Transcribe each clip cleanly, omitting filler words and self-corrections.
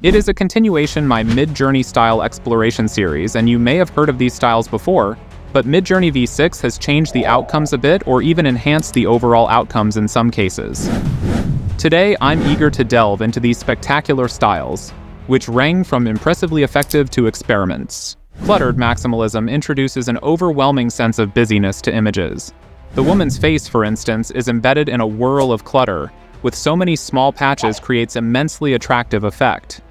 It is a continuation my Midjourney style exploration series, and you may have heard of these styles before, but Midjourney V6 has changed the outcomes a bit or even enhanced the overall outcomes in some cases. Today, I'm eager to delve into these spectacular styles, which range from impressively effective to experiments. Cluttered Maximalism introduces an overwhelming sense of busyness to images. The woman's face, for instance, is embedded in a whirl of clutter, with so many small patches creates immensely attractive effect.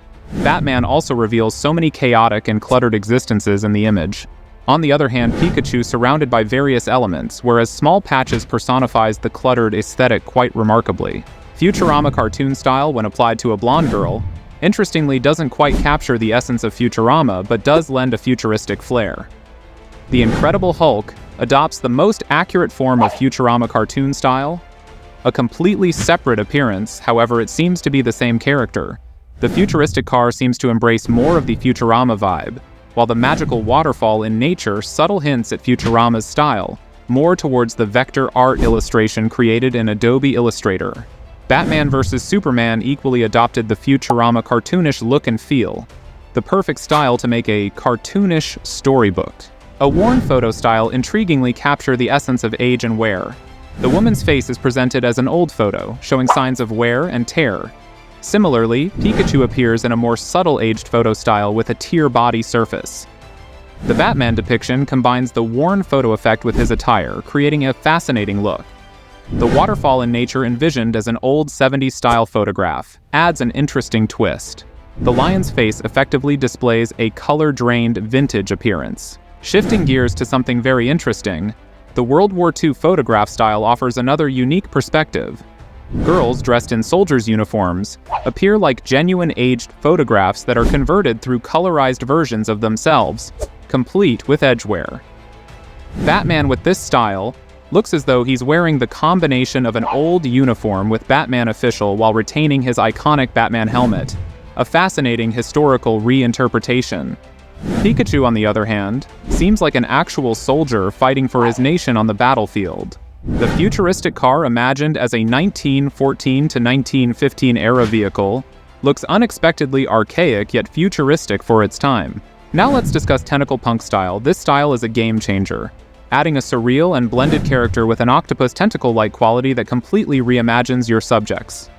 Batman also reveals so many chaotic and cluttered existences in the image. On the other hand, Pikachu surrounded by various elements, whereas small patches personifies the cluttered aesthetic quite remarkably. Futurama cartoon style, when applied to a blonde girl, interestingly doesn't quite capture the essence of Futurama, but does lend a futuristic flair. The Incredible Hulk adopts the most accurate form of Futurama cartoon style, a completely separate appearance, however it seems to be the same character. The futuristic car seems to embrace more of the Futurama vibe, while the magical waterfall in nature subtle hints at Futurama's style, more towards the vector art illustration created in Adobe Illustrator. Batman vs. Superman equally adopted the Futurama cartoonish look and feel, the perfect style to make a cartoonish storybook. A worn photo style intriguingly captures the essence of age and wear. The woman's face is presented as an old photo, showing signs of wear and tear. Similarly, Pikachu appears in a more subtle aged photo style with a tear body surface. The Batman depiction combines the worn photo effect with his attire, creating a fascinating look. The waterfall in nature envisioned as an old 70s style photograph adds an interesting twist. The lion's face effectively displays a color-drained vintage appearance. Shifting gears to something very interesting, the World War II photograph style offers another unique perspective. Girls dressed in soldiers' uniforms appear like genuine aged photographs that are converted through colorized versions of themselves, complete with edgewear. Batman with this style looks as though he's wearing the combination of an old uniform with Batman official while retaining his iconic Batman helmet, a fascinating historical reinterpretation. Pikachu, on the other hand, seems like an actual soldier fighting for his nation on the battlefield. The futuristic car, imagined as a 1914 to 1915 era vehicle, looks unexpectedly archaic yet futuristic for its time. Now let's discuss Tentacle Punk style. This style is a game changer, adding a surreal and blended character with an octopus tentacle-like quality that completely reimagines your subjects.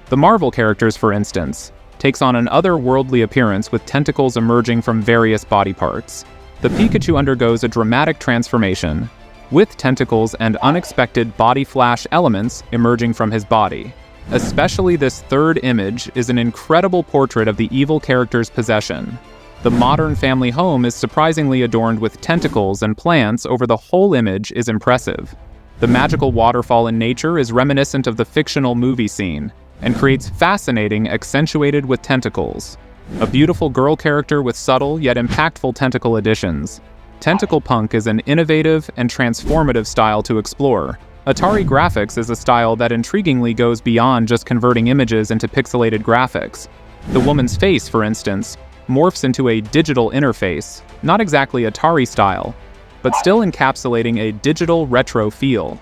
The Marvel characters, for instance, takes on an otherworldly appearance with tentacles emerging from various body parts. The Pikachu undergoes a dramatic transformation, with tentacles and unexpected body flash elements emerging from his body. Especially this third image is an incredible portrait of the evil character's possession. The modern family home is surprisingly adorned with tentacles and plants over the whole image is impressive. The magical waterfall in nature is reminiscent of the fictional movie scene, and creates fascinating accentuated with tentacles. A beautiful girl character with subtle yet impactful tentacle additions. Tentacle Punk is an innovative and transformative style to explore. Atari Graphics is a style that intriguingly goes beyond just converting images into pixelated graphics. The woman's face, for instance, morphs into a digital interface, not exactly Atari style, but still encapsulating a digital retro feel.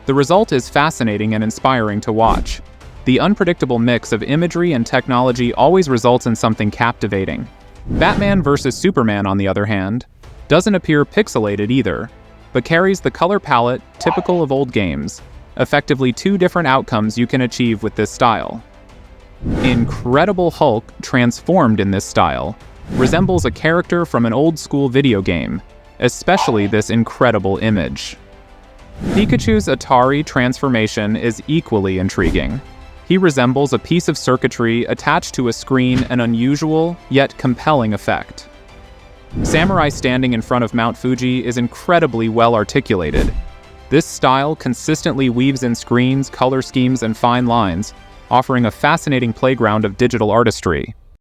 The result is fascinating and inspiring to watch. The unpredictable mix of imagery and technology always results in something captivating. Batman vs. Superman, on the other hand, doesn't appear pixelated either, but carries the color palette typical of old games, effectively two different outcomes you can achieve with this style. Incredible Hulk, transformed in this style, resembles a character from an old-school video game, especially this incredible image. Pikachu's Atari transformation is equally intriguing. He resembles a piece of circuitry attached to a screen, an unusual yet compelling effect. Samurai standing in front of Mount Fuji is incredibly well articulated. This style consistently weaves in screens, color schemes, and fine lines, offering a fascinating playground of digital artistry.